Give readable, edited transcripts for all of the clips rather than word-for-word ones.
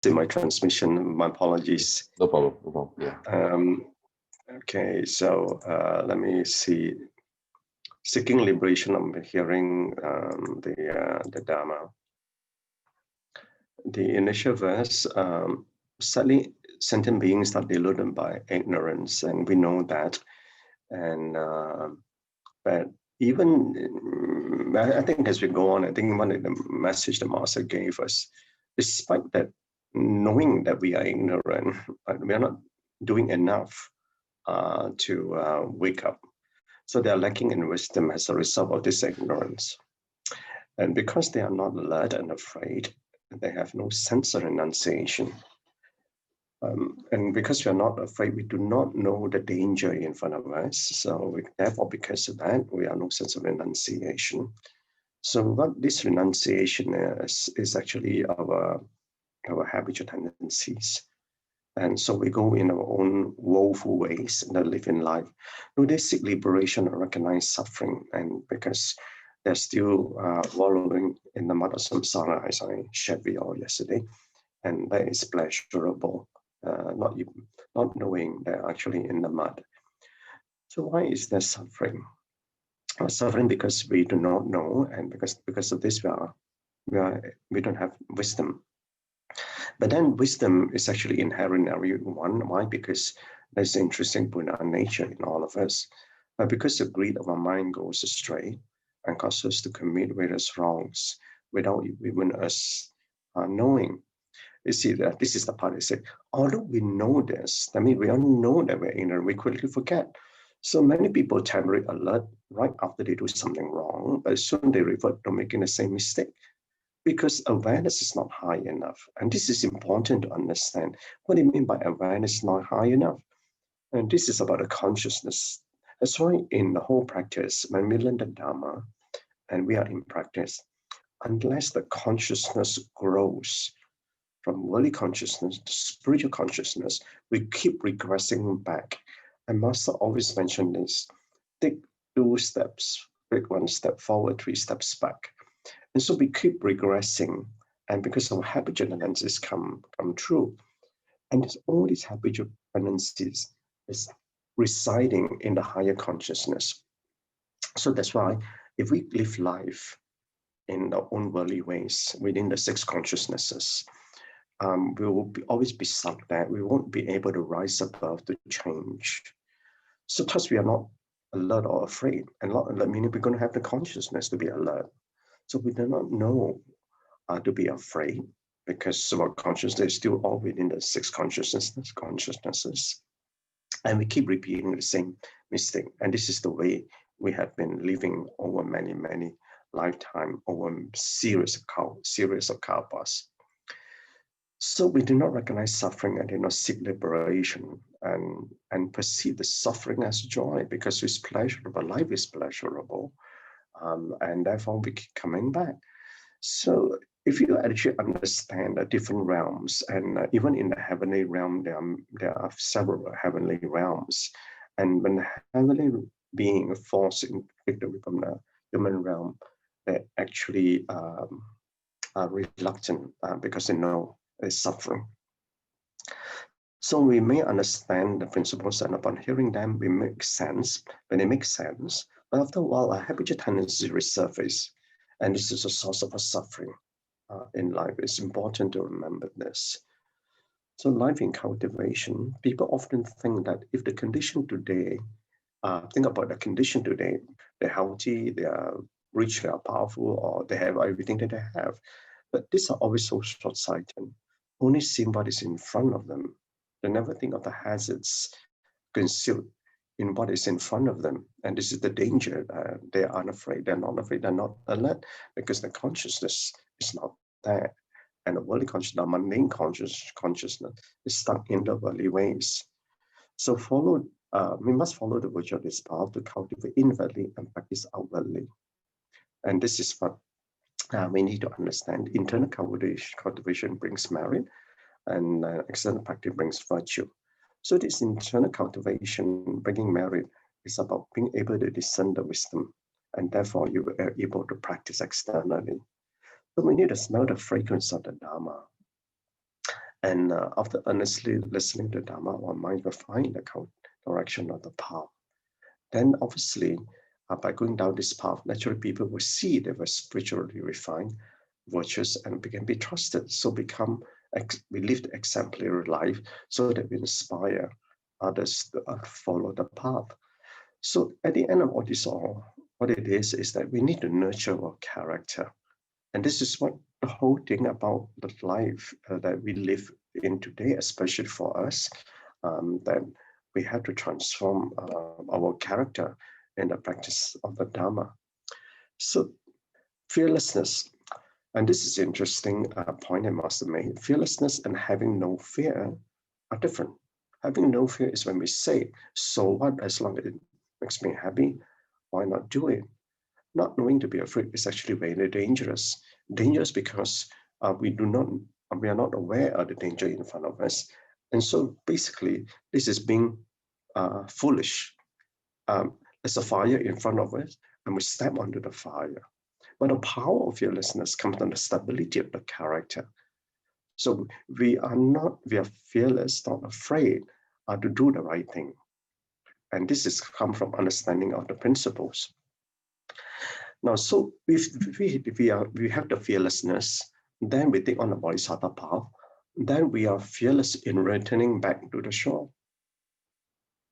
in my transmission. My apologies. No problem. No problem. Yeah. Okay, so let me see. Seeking liberation, I'm hearing the Dharma. The initial verse, sadly, sentient beings are deluded by ignorance, and we know that. And but even I think as we go on, I think one of the message the Master gave us, despite that, knowing that we are ignorant, but we are not doing enough to wake up. So they are lacking in wisdom as a result of this ignorance. And because they are not alert and afraid, they have no sense of renunciation. And because we are not afraid, we do not know the danger in front of us. So therefore, because of that, we have no sense of renunciation. So what this renunciation is actually our habitual tendencies. And so we go in our own woeful ways that live in life. No, they seek liberation and recognize suffering. And because they're still wallowing in the mud of samsara, as I shared with you all yesterday, and that is pleasurable, not knowing they're actually in the mud. So why is there suffering? Suffering because we do not know, and because of this we don't have wisdom. But then wisdom is actually inherent in everyone. Why? Because there's interesting Buddha nature in all of us. Because the greed of our mind goes astray and causes us to commit various wrongs without even us knowing. You see that this is the part I say, although we know this, I mean, we all know that we're ignorant, we quickly forget. So many people temporarily alert right after they do something wrong, but soon they revert to making the same mistake, because awareness is not high enough. And this is important to understand. What do you mean by awareness not high enough? And this is about the consciousness. That's why in the whole practice, when we learn the Dharma and we are in practice, unless the consciousness grows from worldly consciousness to spiritual consciousness, we keep regressing back. And Master always mentioned this: take 2 steps, take 1 step forward, 3 steps back. And so we keep regressing, and because our habitual tendencies come true, and all these habitual tendencies is residing in the higher consciousness. So that's why if we live life in our own worldly ways within the 6 consciousnesses, we will always be stuck there. We won't be able to rise above to change. So thus we are not alert or afraid, and not alert meaning we're going to have the consciousness to be alert. So we do not know to be afraid, because our consciousness is still all within the 6 consciousnesses. And we keep repeating the same mistake. And this is the way we have been living over many, many lifetimes, over series of kalpas. So we do not recognize suffering and do not seek liberation and perceive the suffering as joy, because it's pleasurable. Life is pleasurable. And therefore we keep coming back. So if you actually understand the different realms, and even in the heavenly realm, there are several heavenly realms. And when the heavenly being falls in victory from the human realm, they actually are reluctant because they know there's suffering. So we may understand the principles, and upon hearing them, we make sense. When they make sense, but after a while, our habitual tendencies resurface, and this is a source of our suffering in life. It's important to remember this. So life in cultivation, people often think that if the condition today, think about the condition today, they're healthy, they are rich, they are powerful, or they have everything that they have. But these are always so short-sighted, only seeing what is in front of them. They never think of the hazards concealed in what is in front of them. And this is the danger. They are unafraid, they're not afraid, they're not alert, because the consciousness is not there. And the worldly consciousness, the mundane consciousness is stuck in the worldly ways. So we must follow the virtue of this path to cultivate inwardly and practice outwardly. And this is what we need to understand. Internal cultivation brings merit, and external practice brings virtue. So this internal cultivation, bringing merit, is about being able to discern the wisdom, and therefore you are able to practice externally. So we need to smell the fragrance of the Dharma. And after earnestly listening to Dharma, our mind will find the direction of the path. Then obviously, by going down this path, naturally people will see they were spiritually refined, virtuous, and can be trusted. So we live the exemplary life so that we inspire others to follow the path. So at the end of all this, what it is that we need to nurture our character. And this is what the whole thing about the life that we live in today, especially for us, that we have to transform our character in the practice of the Dharma. So fearlessness, and this is an interesting point that Master made. Fearlessness and having no fear are different. Having no fear is when we say, so what, as long as it makes me happy, why not do it? Not knowing to be afraid is actually very dangerous. Dangerous because we are not aware of the danger in front of us. And so basically, this is being foolish. There's a fire in front of us, and we step onto the fire. But the power of fearlessness comes from the stability of the character. So we are fearless, not afraid to do the right thing. And this is come from understanding of the principles. Now, so if we have the fearlessness, then we take on the bodhisattva path, then we are fearless in returning back to the shore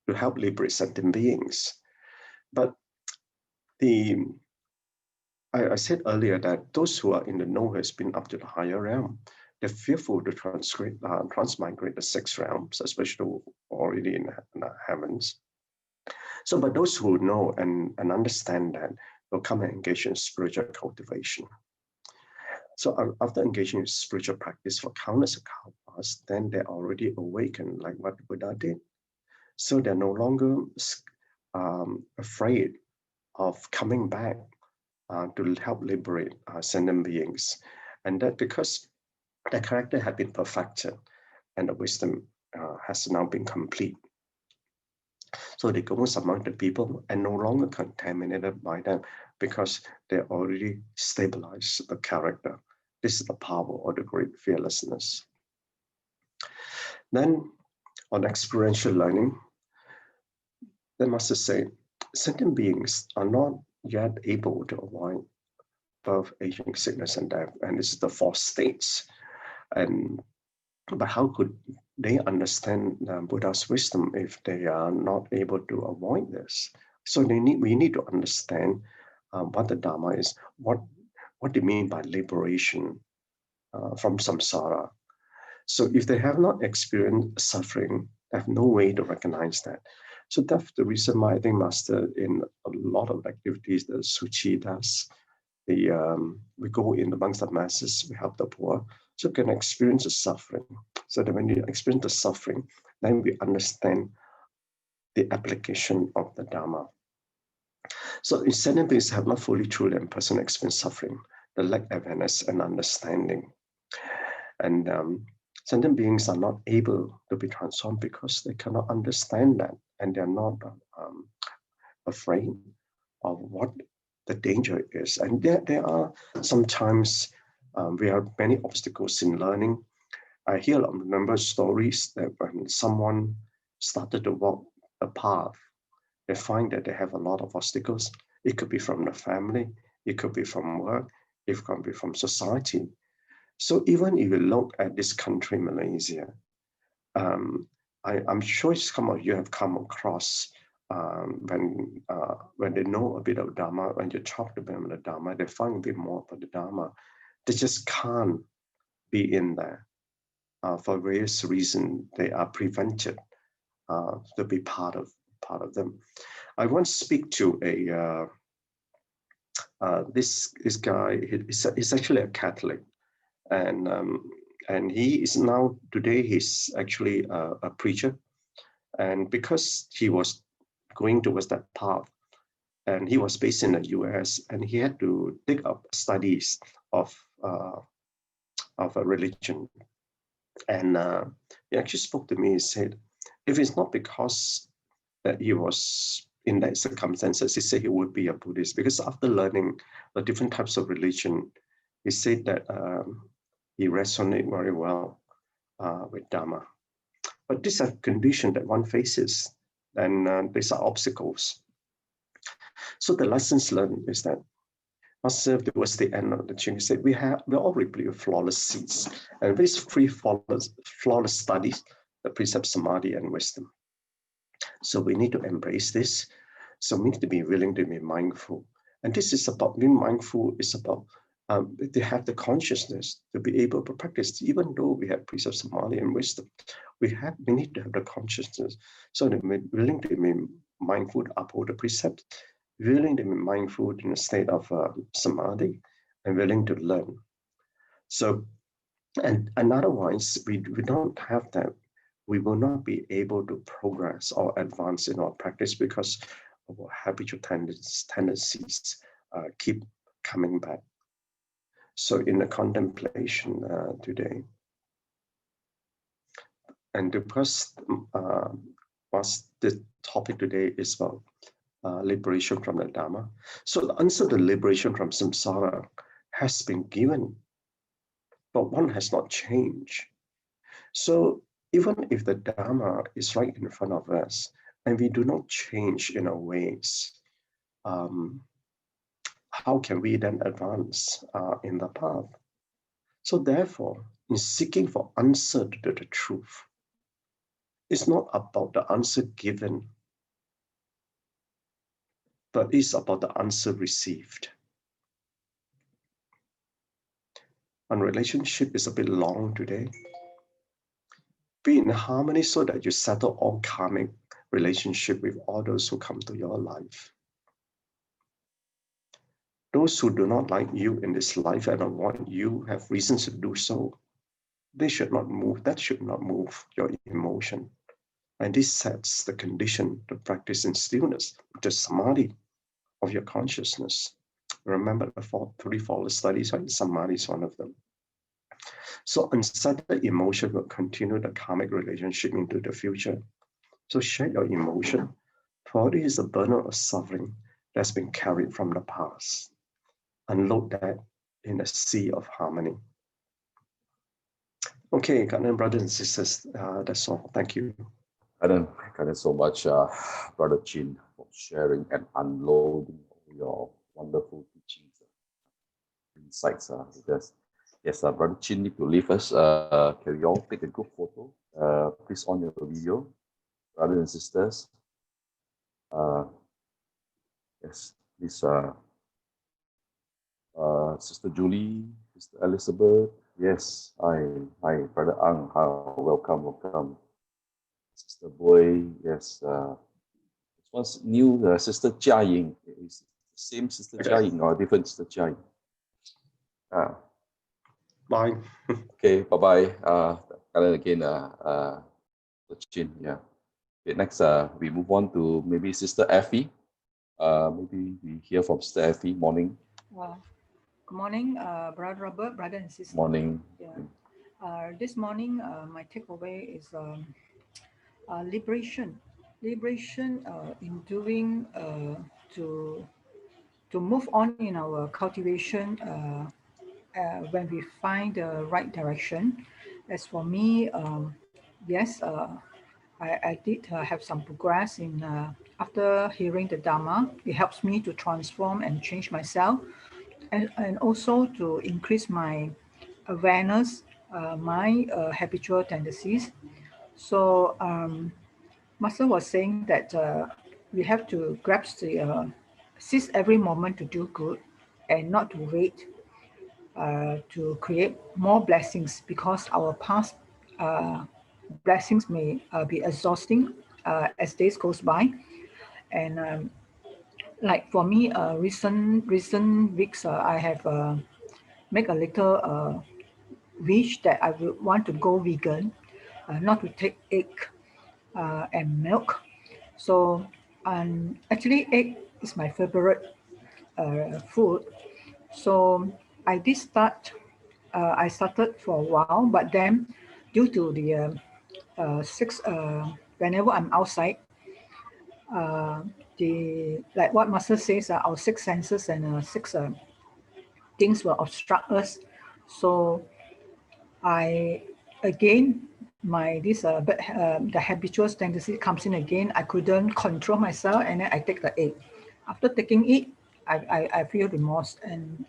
to help liberate sentient beings. But I said earlier that those who are in the know has been up to the higher realm. They're fearful to transmigrate the six realms, especially already in the heavens. So, but those who know and understand that will come and engage in spiritual cultivation. So after engaging in spiritual practice for countless kalpas, then they're already awakened, like what Buddha did. So they're no longer afraid of coming back to help liberate sentient beings. And that because the character had been perfected and the wisdom has now been complete. So they go among the people and no longer contaminated by them because they already stabilized the character. This is the power of the great fearlessness. Then on experiential learning, they must say, sentient beings are not yet able to avoid birth, aging, sickness, and death. And this is the four states. But how could they understand Buddha's wisdom if they are not able to avoid this? So we need to understand what the Dharma is, what they mean by liberation from samsara. So if they have not experienced suffering, they have no way to recognize that. So that's the reason why I think Master, in a lot of activities that Tzu Chi does, we go in amongst the masses, we help the poor, so we can experience the suffering. So that when you experience the suffering, then we understand the application of the Dharma. So if sentient beings have not fully, truly, and personally experienced suffering, the lack of awareness and understanding. And sentient beings are not able to be transformed because they cannot understand that, and they're not afraid of what the danger is. And there are sometimes we have many obstacles in learning. I hear a number of stories that when someone started to walk a path, they find that they have a lot of obstacles. It could be from the family, it could be from work, it could be from society. So even if you look at this country, Malaysia, I'm sure some of you have come across when they know a bit of Dharma, when you talk to them about the Dharma, they find a bit more about the Dharma. They just can't be in there. For various reasons, they are prevented to be part of them. I once speak to this guy. He's actually a Catholic, and he is now today he's actually a preacher, and because he was going towards that path, and he was based in the U.S. and he had to take up studies of a religion. And he actually spoke to me. He said, if it's not because that he was in that circumstances, he said he would be a Buddhist, because after learning the different types of religion, he said that he resonated very well with Dharma. But these are conditions that one faces, and these are obstacles. So the lessons learned is that Master, towards the end of the Ching said, we're all replete with flawless seeds, and these three flawless studies, the precepts, samadhi, and wisdom. So we need to embrace this. So we need to be willing to be mindful. And this is about being mindful, is about to have the consciousness to be able to practice, even though we have precepts, samadhi, and wisdom. We need to have the consciousness. So that we're willing to be mindful to uphold the precepts, willing to be mindful in a state of samadhi, and willing to learn. So, and otherwise, we don't have that. We will not be able to progress or advance in our practice because our habitual tendencies keep coming back. So in the contemplation today, and because the topic today is about liberation from the Dharma. So the answer to liberation from samsara has been given, but one has not changed. So even if the Dharma is right in front of us and we do not change in our ways, how can we then advance in the path? So therefore, in seeking for answer to the truth, it's not about the answer given, but it's about the answer received. And relationship is a bit long today. Be in harmony so that you settle all karmic relationship with all those who come to your life. Those who do not like you in this life and avoid you have reasons to do so. They should not move. That should not move your emotion. And this sets the condition to practice in stillness, the samadhi of your consciousness. Remember the three flawless studies, right? Samadhi is one of them. So unsettled emotion will continue the karmic relationship into the future. So share your emotion. For it is a burden of suffering that's been carried from the past. Unload that in a sea of harmony. Okay, Gan En brothers and sisters, that's all. Thank you. Gan En so much, Brother Chin, for sharing and unloading your wonderful teachings, insights. Yes, Brother Chin need to leave us. Can we all take a group photo? Please on your video, brothers and sisters. Yes, please, Sister Julie, Sister Elizabeth. Yes, hi, Brother Ang. Welcome. Sister Boy, yes. This one's new, Sister Jia Ying. Is the same Sister Jia Ying or different Sister Jia Ying? Bye. Okay, bye-bye. Again, Chin, yeah. Okay, next, we move on to maybe Sister Effie. Maybe we hear from Sister Effie. Morning. Good morning, Brother Robert, brother and sister. Morning. Yeah. This morning, my takeaway is liberation. Liberation in doing to move on in our cultivation when we find the right direction. As for me, yes, I did have some progress in after hearing the Dharma. It helps me to transform and change myself, and also to increase my awareness, my habitual tendencies. So Master was saying that we have to grasp seize every moment to do good and not to wait to create more blessings, because our past blessings may be exhausting as days goes by. And like for me, recent weeks, I have make a little wish that I would want to go vegan, not to take egg and milk. So actually egg is my favorite food. So I did start, I started for a while, but then due to the whenever I'm outside, the like what Master says, our six senses and six things will obstruct us. So I again the habitual tendency comes in again. I couldn't control myself, and then I take the egg. After taking it, I feel remorse, and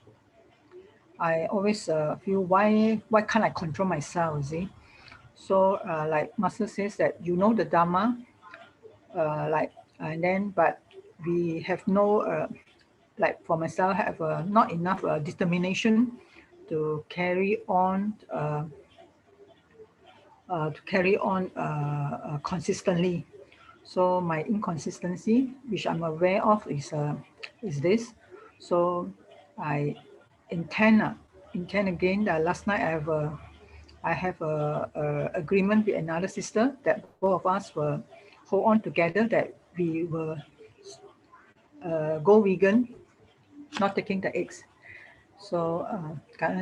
I always feel why can't I control myself? You see, so like Master says that you know the Dharma, and then but we have no like for myself have not enough determination to carry on consistently. So my inconsistency, which I'm aware of, is this. So I intend again. Last night I have a agreement with another sister that both of us will hold on together, that we will go vegan, not taking the eggs. So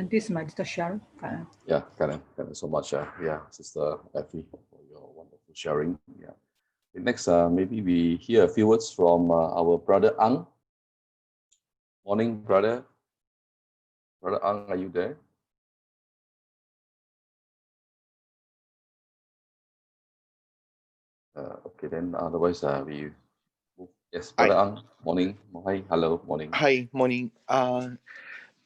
this is my little share. Yeah, Gan En so much. Yeah, Sister Effie, for your wonderful sharing. Yeah. Okay, next, maybe we hear a few words from our brother Ang. Morning, brother. Brother Ang, are you there? Okay, then otherwise we move. Yes, Brother Ang, morning. Hi, hello, morning. Hi, morning.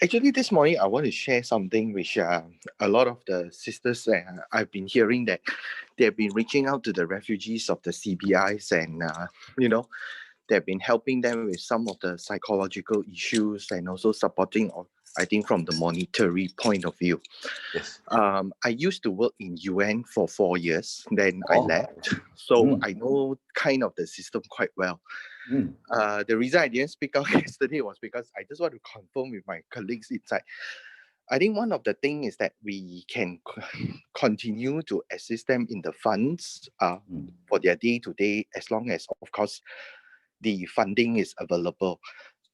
Actually, this morning I want to share something which a lot of the sisters I've been hearing that they've been reaching out to the refugees of the CBIs, and they've been helping them with some of the psychological issues, and also supporting, I think, from the monetary point of view. Yes. I used to work in UN for 4 years, then I left. So I know kind of the system quite well. The reason I didn't speak out yesterday was because I just want to confirm with my colleagues inside. I think one of the things is that we can continue to assist them in the funds for their day-to-day, as long as, of course, the funding is available.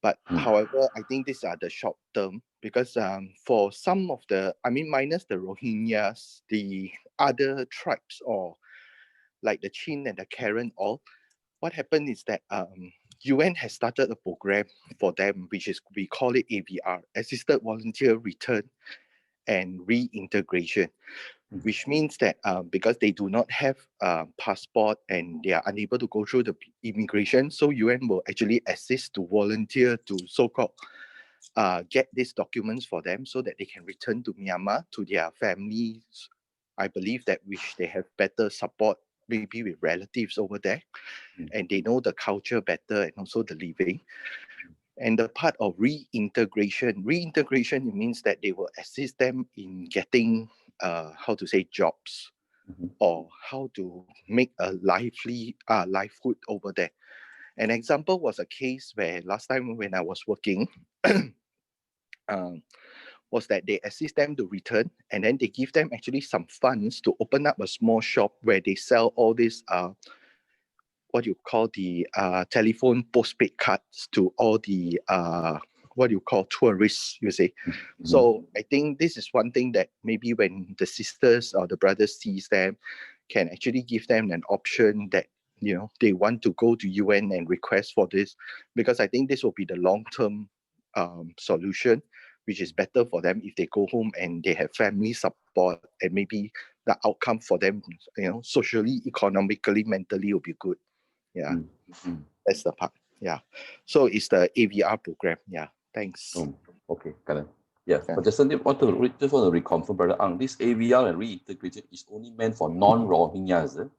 But however, I think these are the short term, because for some of the, minus the Rohingyas, the other tribes, or like the Chin and the Karen, all, what happened is that UN has started a program for them, which is, we call it AVR, Assisted Volunteer Return and Reintegration, which means that because they do not have passport and they are unable to go through the immigration, so UN will actually assist to volunteer to so-called get these documents for them so that they can return to Myanmar, to their families. I believe that which they have better support, maybe with relatives over there, and they know the culture better and also the living. And the part of reintegration means that they will assist them in getting, jobs, or how to make a livelihood over there. An example was a case where last time when I was working, was that they assist them to return, and then they give them actually some funds to open up a small shop where they sell all these what you call the telephone postpaid cards to all the what you call tourists, you see. So I think this is one thing that maybe when the sisters or the brothers sees them, can actually give them an option that they want to go to UN and request for this, because I think this will be the long-term solution, which is better for them if they go home and they have family support, and maybe the outcome for them, socially, economically, mentally will be good. Yeah, that's the part. Yeah, so it's the AVR program. Yeah, thanks. Okay, Gan En. Yeah, but just want to reconfirm, Brother Ang, this AVR and reintegration is only meant for non-Rohingyas, is it?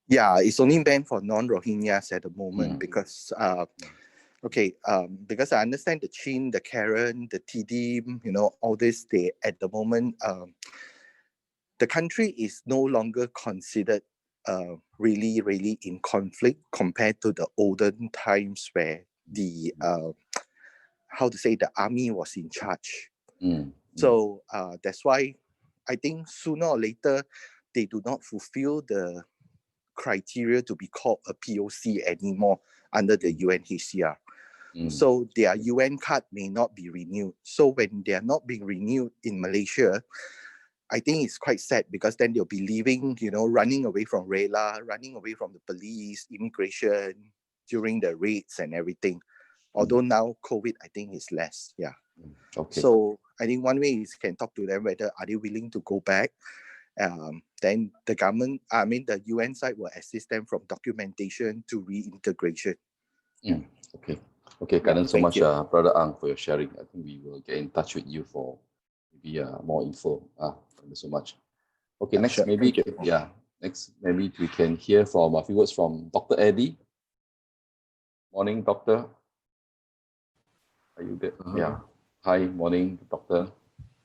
Yeah, it's only meant for non-Rohingyas at the moment, because because I understand the Chin, the Karen, the TD, all this, they at the moment, the country is no longer considered really, really in conflict compared to the olden times where the the army was in charge. So that's why I think sooner or later they do not fulfill the criteria to be called a POC anymore under the UNHCR. So their UN card may not be renewed. So when they are not being renewed in Malaysia, I think it's quite sad, because then they'll be leaving, running away from RELA, running away from the police, immigration, during the raids and everything. Although now COVID, I think, is less. Yeah. Okay. So I think one way is can talk to them whether are they willing to go back, Then the government, the UN side will assist them from documentation to reintegration. Okay. Okay, Gan En, so Thank much, you. Brother Ang, for your sharing. I think we will get in touch with you for maybe more info. Thank you so much. Okay, next Sure. maybe, Thank you. next maybe we can hear from a few words from Dr. Eddie. Morning, doctor. Are you there? Yeah. Hi, morning, doctor.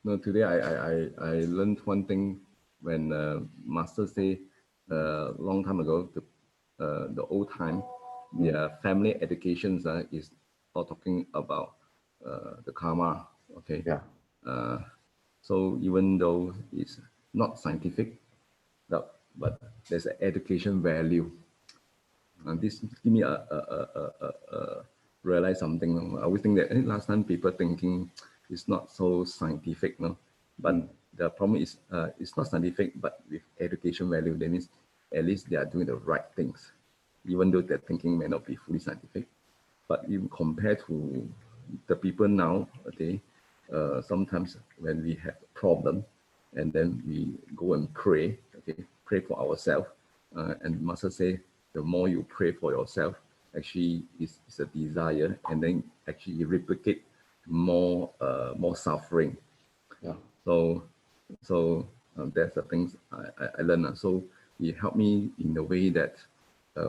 No, today I learned one thing when Master say long time ago, the old time, the family educations is not talking about the karma. Okay. Yeah. So even though it's not scientific, but there's an education value. And this give me a realize something. I always think that last time people thinking it's not so scientific, no. But the problem is it's not scientific, but with education value, that means at least they are doing the right things, even though their thinking may not be fully scientific. But if compared to the people now, okay, sometimes when we have a problem, and then we go and pray, okay, pray for ourselves, and Master say the more you pray for yourself, actually is a desire, and then actually you replicate more suffering. Yeah. So that's the things I learned. So it helped me in the way that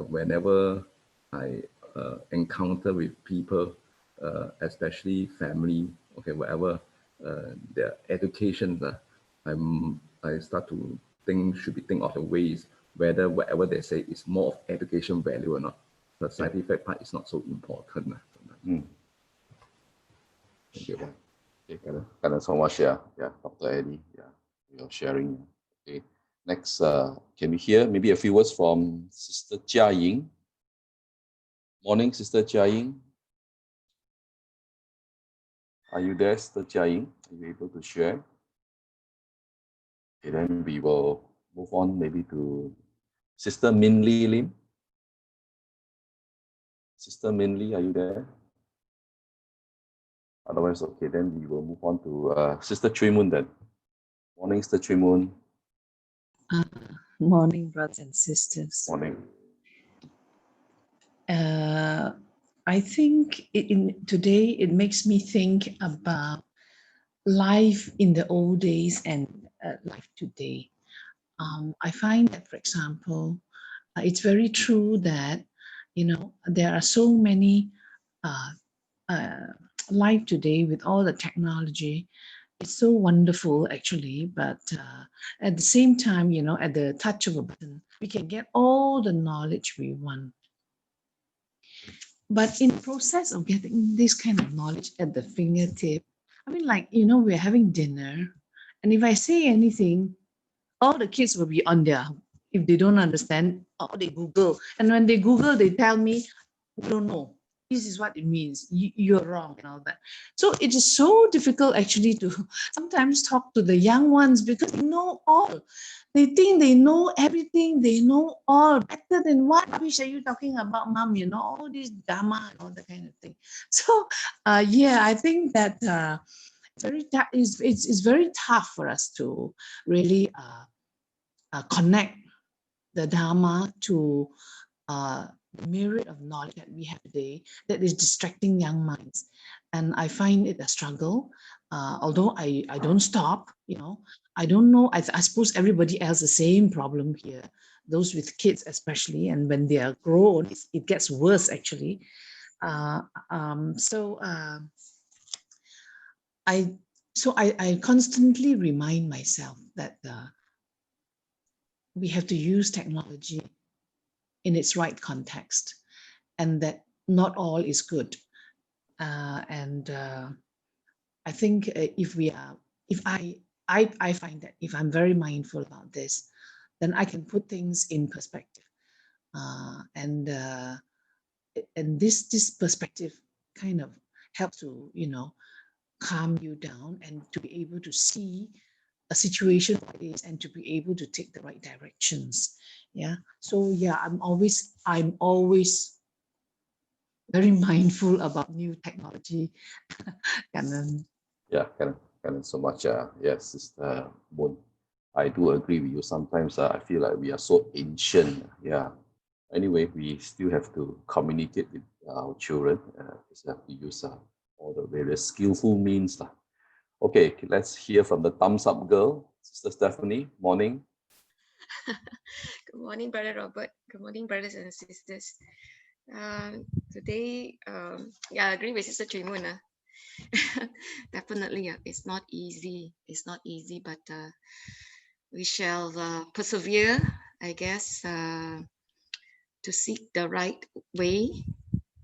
whenever I encounter with people, especially family, okay, whatever their education, I start to think of the ways whether whatever they say is more of education value or not. The scientific part is not so important. Thank you. Okay, Gan En so much, Dr. Eddie, your sharing. Okay, next, can we hear maybe a few words from Sister Jia Ying? Morning, Sister Jia Ying. Are you there, Sister Jia Ying? Are you able to share? Okay, then we will move on maybe to Sister Min Lee Lim. Sister Min Lee, are you there? Otherwise, okay, then we will move on to Sister Chui Moon then. Morning, Sister Chui Moon. Morning, brothers and sisters. Morning. I think today it makes me think about life in the old days and life today. I find that, for example, it's very true that, there are so many life today with all the technology. It's so wonderful, actually, but at the same time, at the touch of a button, we can get all the knowledge we want. But in the process of getting this kind of knowledge at the fingertip, we're having dinner, and if I say anything, all the kids will be on there. If they don't understand, they Google. And when they Google, they tell me, we don't know. This is what it means. You're wrong and all that. So it is so difficult actually to sometimes talk to the young ones because they know all. They think they know everything. They know all better than what rubbish are you talking about, Mom? All this Dharma and all that kind of thing. So I think that it's very tough for us to really connect the Dharma to the myriad of knowledge that we have today that is distracting young minds. And I find it a struggle, although I don't stop, I don't know, I suppose everybody else the same problem here, those with kids especially, and when they are grown, it gets worse actually. I constantly remind myself that we have to use technology in its right context, and that not all is good. I think I find that if I'm very mindful about this, then I can put things in perspective, and this perspective kind of helps to calm you down and to be able to see a situation like this and to be able to take the right directions. So I'm always very mindful about new technology. Gan En so much. Yes, Sister Moon. I do agree with you. Sometimes I feel like we are so ancient. Yeah. Anyway, we still have to communicate with our children. We have to use all the various skillful means. Okay, let's hear from the thumbs up girl, Sister Stephanie. Morning. Good morning, Brother Robert. Good morning, brothers and sisters. Today, yeah, I agree with Sister Chui Moon. Definitely, it's not easy. It's not easy, but we shall persevere, I guess, to seek the right way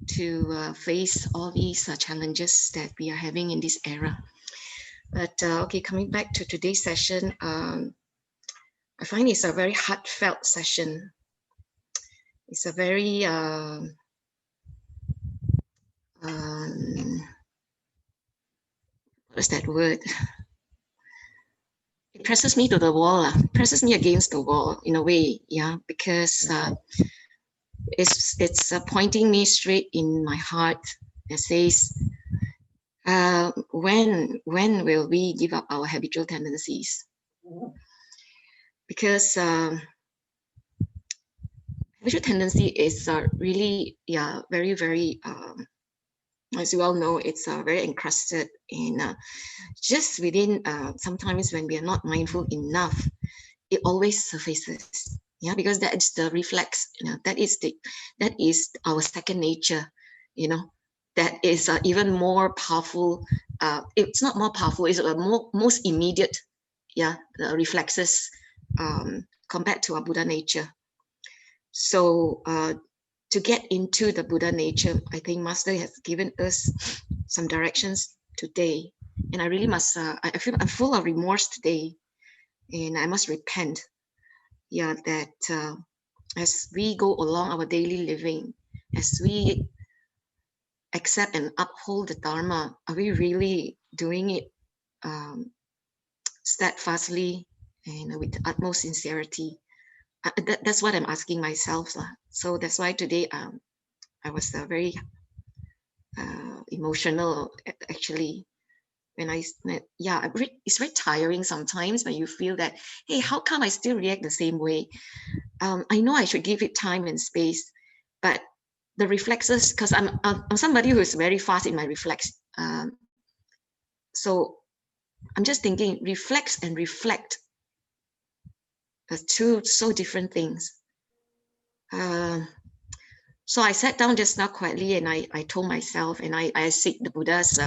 to face all these challenges that we are having in this era. But okay, coming back to today's session, I find it's a very heartfelt session. It's a very what's that word? It presses me to the wall, presses me against the wall in a way, yeah, because it's pointing me straight in my heart. It says, when will we give up our habitual tendencies? Because habitual tendency is really, yeah, very, very, as you all know, it's very encrusted in just within, sometimes when we are not mindful enough, it always surfaces. Yeah, because that is the reflex, you know, that is our second nature, you know, that is even more powerful. It's not more powerful, it's most immediate, yeah, the reflexes compared to our Buddha nature. So to get into the Buddha nature, I think Master has given us some directions today. And I really must, I feel I'm full of remorse today, and I must repent. Yeah, that as we go along our daily living, as we accept and uphold the Dharma, are we really doing it steadfastly and with the utmost sincerity? That's what I'm asking myself. So that's why today I was very emotional, actually, when it's very tiring sometimes when you feel that, hey, how come I still react the same way? I know I should give it time and space, but the reflexes, because I'm somebody who is very fast in my reflex. So I'm just thinking, reflex and reflect are two so different things. So I sat down just now quietly, and I told myself, and I seek the Buddha's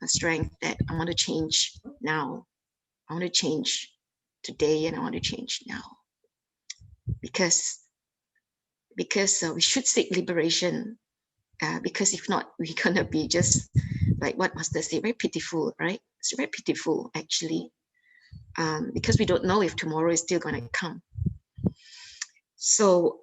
strength, that I want to change now. I want to change today, and I want to change now. Because we should seek liberation. Because if not, we're gonna be just like what Master said, very pitiful, right? It's very pitiful, actually, because we don't know if tomorrow is still gonna come. So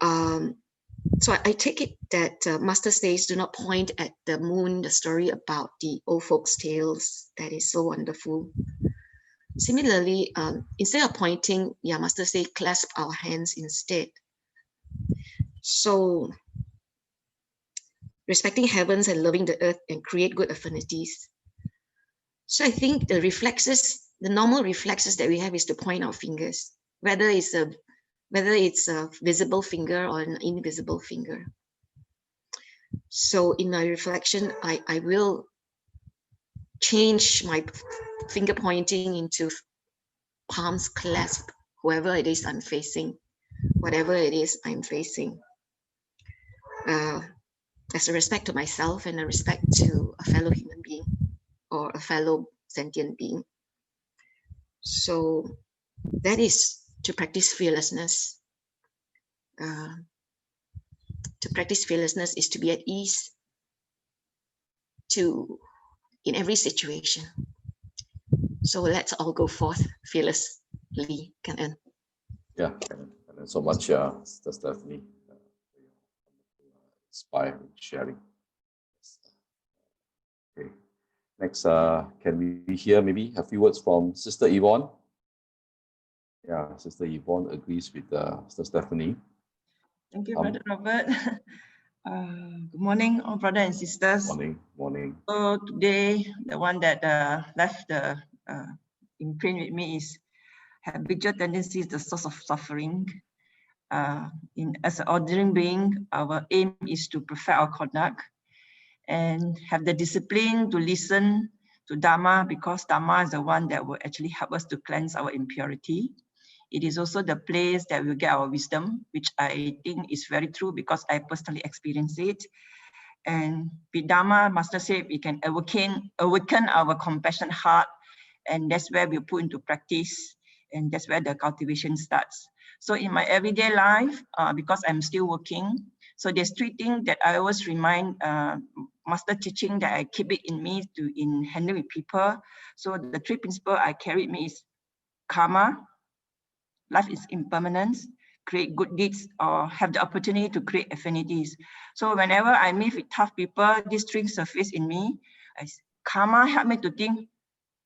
so I take it that Master says, do not point at the moon, the story about the old folks' tales that is so wonderful. Similarly, instead of pointing, yeah, Master says, clasp our hands instead. So respecting heavens and loving the earth and create good affinities. So I think the reflexes, the normal reflexes that we have is to point our fingers, whether it's a visible finger or an invisible finger. So in my reflection, I will change my finger pointing into palms clasp whoever it is I'm facing, whatever it is I'm facing, as a respect to myself and a respect to a fellow human being or a fellow sentient being. So that is to practice fearlessness. To practice fearlessness is to be at ease in every situation. So let's all go forth fearlessly. Gan En. Yeah, and so much, Sister Stephanie, inspiring, sharing. Okay, next, can we hear maybe a few words from Sister Yvonne? Yeah, Sister Yvonne agrees with Sister Stephanie. Thank you, Brother Robert. Good morning, all brothers and sisters. Morning. So today, the one that left the imprint with me is habitual tendency is the source of suffering. As an ordinary being, our aim is to perfect our conduct and have the discipline to listen to Dharma, because Dharma is the one that will actually help us to cleanse our impurity. It is also the place that we get our wisdom, which I think is very true because I personally experienced it. And with Dharma, Master said we can awaken our compassion heart, and that's where we put into practice, and that's where the cultivation starts. So in my everyday life, because I'm still working, so there's three things that I always remind Master teaching that I keep it in me in handling with people. So the three principles I carry with me is karma, life is impermanence, create good deeds, or have the opportunity to create affinities. So whenever I meet with tough people, these three surface in me. Karma help me to think,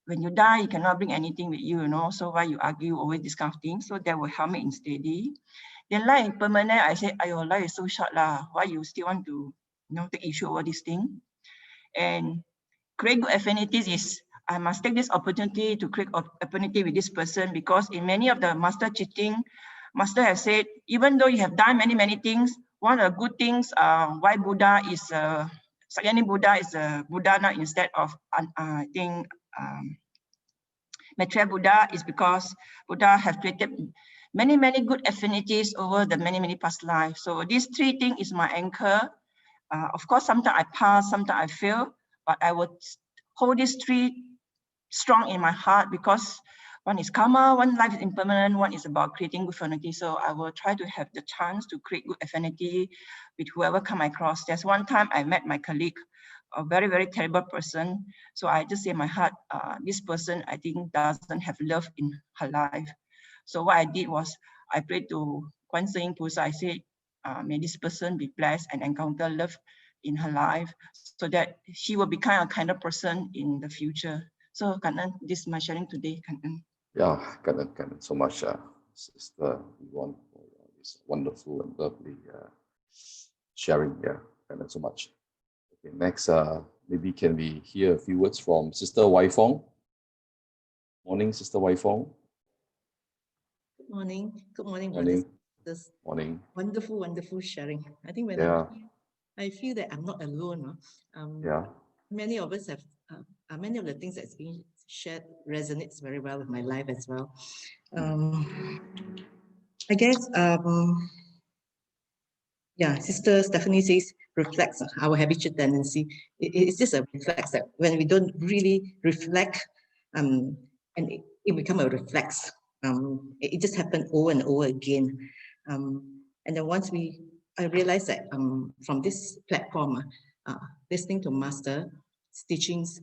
when you die, you cannot bring anything with you, so why you argue always this kind of thing? So that will help me in steady. Then life impermanent, I say, ayo, life is so short lah. Why you still want to take issue over this thing? And create good affinities is, I must take this opportunity to create affinity with this person, because in many of the Master teaching, Master has said, even though you have done many, many things, one of the good things, why Buddha is, Sakyani Buddha is a Buddha now instead of, I think, Maitreya Buddha, is because Buddha have created many, many good affinities over the many, many past lives. So these three things is my anchor. Of course, sometimes I pass, sometimes I fail, but I would hold these three strong in my heart, because one is karma, one life is impermanent, one is about creating good affinity. So I will try to have the chance to create good affinity with whoever come across. There's one time I met my colleague, a very, very terrible person. So I just say in my heart, this person, I think, doesn't have love in her life. So what I did was, I prayed to Kuan Yin Pusa. I said, may this person be blessed and encounter love in her life, so that she will become a kind of person in the future. So, Gan En, this is my sharing today, Gan En. Yeah, Gan En so much, Sister Yvonne, for this wonderful and lovely sharing. Yeah, Gan En so much. Okay, next, maybe can we hear a few words from Sister Wai Fong? Morning, Sister Wai Fong. Good morning. Good morning, Morning. brothers. Morning. Wonderful, wonderful sharing. I think when I feel that I'm not alone. Many of us have, many of the things that's being shared resonates very well with my life as well. I guess, Sister Stephanie says, reflects our habitual tendency. It's just a reflex that when we don't really reflect, and it becomes a reflex. It just happened over and over again. And then once I realized that from this platform, listening to Master's teachings,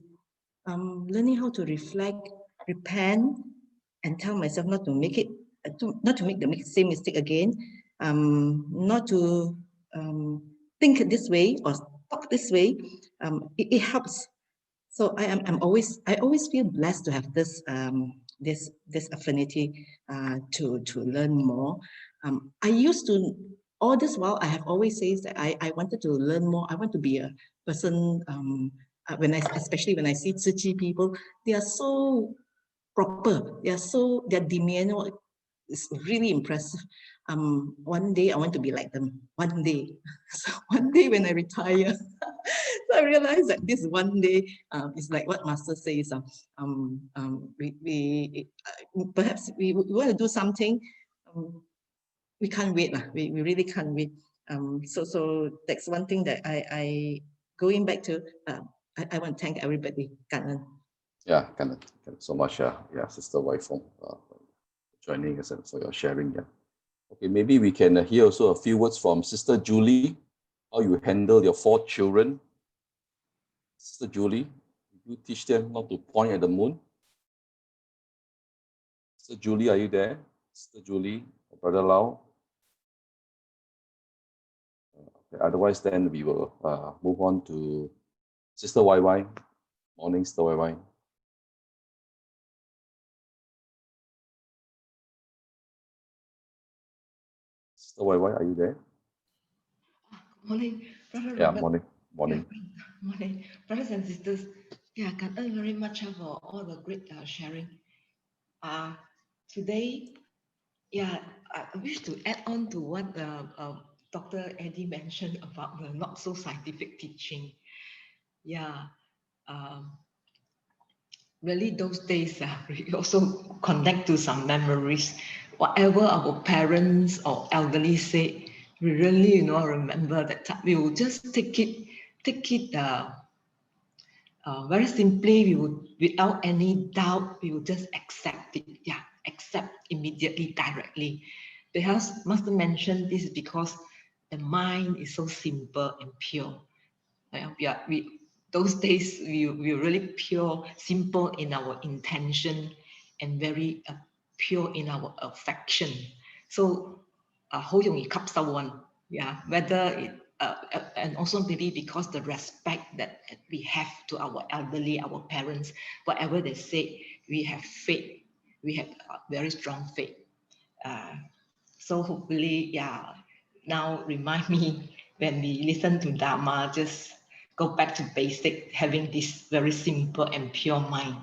learning how to reflect, repent, and tell myself not to make it, not to make the same mistake again, not to think this way or talk this way. It helps. So I always feel blessed to have this this affinity to learn more. I used to, all this while, I have always said that I wanted to learn more. I want to be a person, especially when I see Tzu Chi people, they are so proper. Their demeanor is really impressive. One day I want to be like them. One day. So one day when I retire, so I realized that this one day is like what Master says. Perhaps we want to do something. We can't wait. We really can't wait. So that's one thing that I going back to. I want to thank everybody. Gan En. Yeah, Gan En so much. Sister Wai Fong, joining us and for your sharing. Yeah. Okay, maybe we can hear also a few words from Sister Julie, how you handle your 4 children. Sister Julie, you teach them not to point at the moon. Sister Julie, are you there? Sister Julie, Brother Lau. Okay, otherwise, then we will move on to Sister Wai Wai. Morning, Sister Wai Wai. Sister Wai Wai, are you there? Morning, Brother Yeah, Robert. morning. Morning, brothers and sisters. Yeah, Gan En very much for all the great sharing. today, yeah, I wish to add on to what Dr. Eddie mentioned about the not so scientific teaching. Yeah, um, really those days, we also connect to some memories. Whatever our parents or elderly say, we really, remember that time. We will just take it very simply. We would, without any doubt, we would just accept it. Yeah, accept immediately, directly. Because Master mentioned this is because the mind is so simple and pure. Those days we were really pure, simple in our intention, and very pure in our affection. So, 好容易吸收 one, yeah. Whether it and also maybe because the respect that we have to our elderly, our parents, whatever they say, we have faith. We have very strong faith. So hopefully, yeah. Now remind me when we listen to Dharma, just go back to basic, having this very simple and pure mind.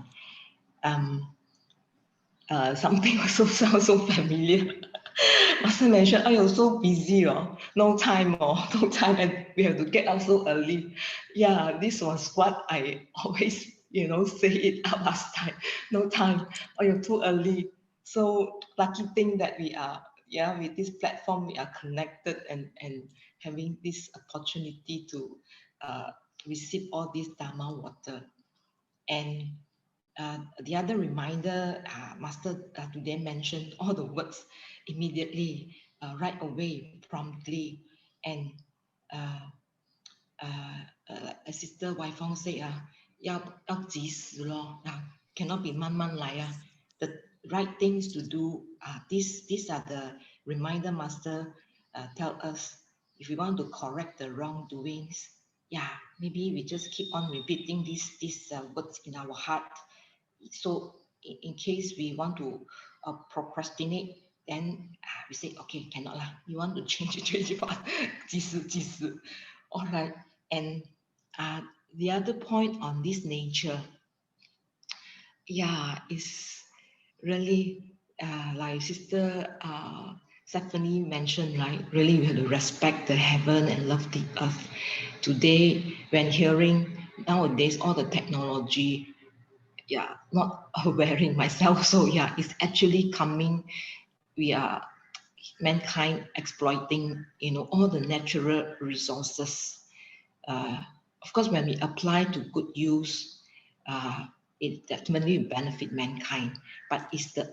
Something also sounds so familiar. Master mentioned, I was so busy, no time, no time, and we have to get out so early. Yeah, this was what I always, say it out last time. No time, or you're too early. So lucky thing that we are, yeah, with this platform, we are connected and having this opportunity to receive all this Dharma water. And the other reminder, Master today mentioned all the words immediately, right away, promptly. And Sister Wai Fong said, 要及时咯, cannot be 慢慢来. The right things to do, these are the reminder Master tell us. If we want to correct the wrongdoings, yeah, maybe we just keep on repeating these words in our heart. So in case we want to procrastinate, then we say, okay, cannot lah. You want to change it fast. 及时. All right. And the other point on this nature, yeah, is really like Sister Stephanie mentioned, right? Really, we have to respect the heaven and love the earth. Today, when hearing nowadays all the technology, yeah, not wearing myself. So yeah, it's actually coming. We are mankind exploiting, all the natural resources. Of course, when we apply to good use, it definitely benefit mankind. But it's the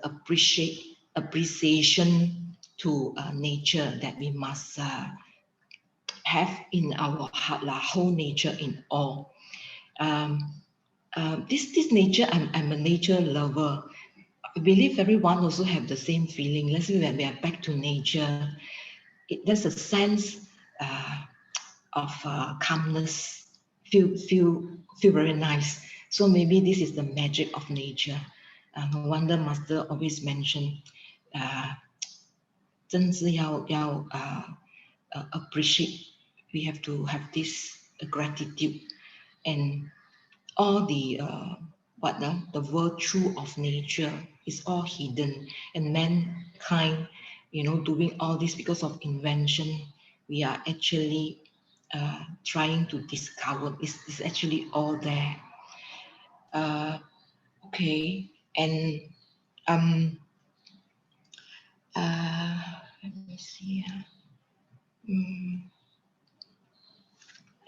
appreciation to nature that we must have in our heart, la whole nature in all. This nature, I'm a nature lover. I believe everyone also have the same feeling. Let's say when we are back to nature, there's a sense of calmness. Feel very nice. So maybe this is the magic of nature. No wonder Master always mention, 真是要 appreciate. We have to have this gratitude and all the the virtue of nature is all hidden, and mankind, doing all this because of invention. We are actually trying to discover it's actually all there. Okay, and let me see.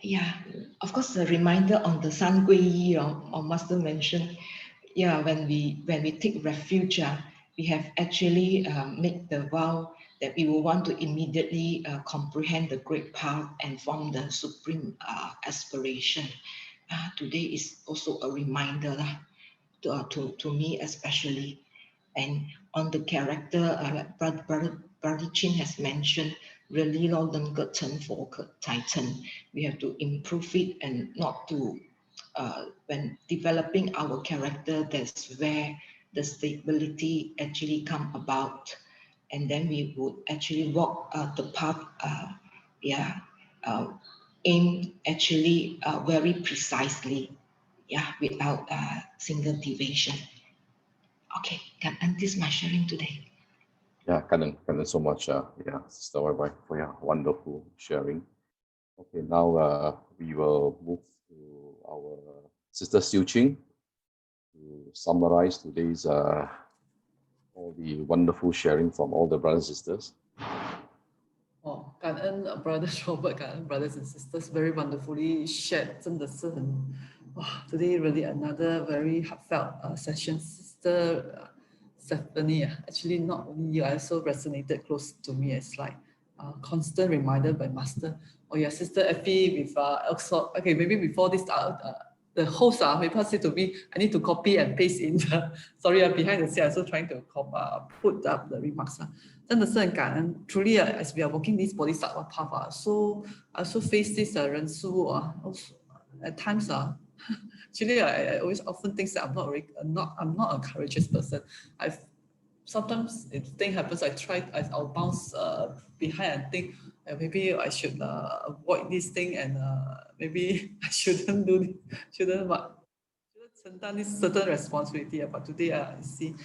Yeah, of course, a reminder on the San Gui Yi or Master mentioned. Yeah, when we take refuge, we have actually made the vow that we will want to immediately comprehend the great path and form the supreme aspiration. Today is also a reminder to me especially. And on the character, like Brother Chin has mentioned, really we have to improve it and not to, when developing our character, that's where the stability actually come about. And then we would actually walk the path, aim actually very precisely, without single deviation. Okay, Gan En, this is my sharing today. Yeah, Gan En so much. Yeah, Sister Wai for your wonderful sharing. Okay, now we will move to our Sister Tzu Chi to summarize today's all the wonderful sharing from all the brothers and sisters. Oh, Gan En, brothers Robert, Gan En, brothers and sisters, very wonderfully shared. 真的是很, today really another very heartfelt session. Sister Stephanie, actually not only you, I also resonated close to me as like constant reminder by Master. Oh yeah, Sister Effie with also, okay, maybe before this, the host maybe say to me, I need to copy and paste in the, sorry, behind the scene, I'm also trying to put up the remarks. 真的是很感恩 truly as we are walking this bodhisattva path, so I also face this 人事物 also at times actually I always often think that I'm not a courageous person. I've sometimes if thing happens, I'll bounce behind and think maybe I should avoid this thing, and maybe I shouldn't承担 this certain responsibility. But today I see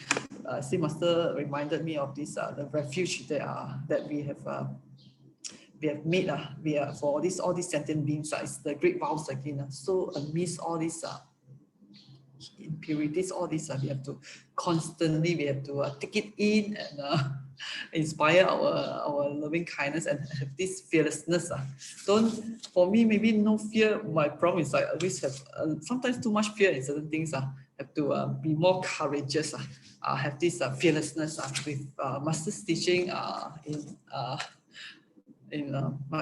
Master reminded me of this the refuge that we have made for all these sentient beings. It's the great vows again. So amidst all these impurities, all this we have to constantly take it in and inspire our loving kindness and have this fearlessness. For me, maybe no fear. My problem is I always have sometimes too much fear in certain things. Have to be more courageous. Have this fearlessness with Master's teaching in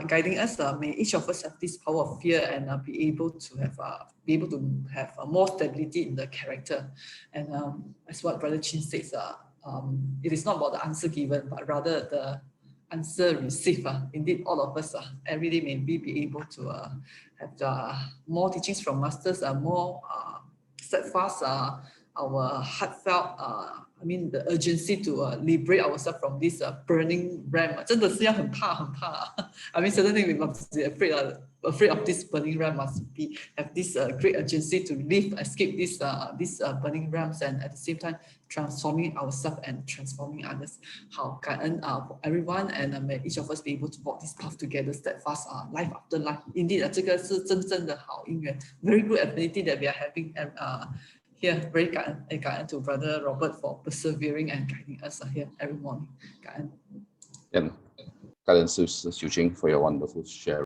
guiding us. May each of us have this power of fear and be able to have more stability in the character. And as what Brother Chin says, it is not about the answer given, but rather the answer received. Indeed, all of us every day may be able to have more teachings from Masters, more steadfast, our heartfelt, the urgency to liberate ourselves from this burning ram. 真的是要很怕很怕. Certainly we must be afraid of this burning ram. Must have this great urgency to escape this burning rams, and at the same time transforming ourselves and transforming others. 好，感恩for everyone, and may each of us be able to walk this path together, steadfast, life after life. Indeed, 这个是真正的好姻缘. Very good affinity that we are having, and here, very 感恩 to Brother Robert for persevering and guiding us here every morning. 感恩。And Gan En Tzu Chi for your wonderful share.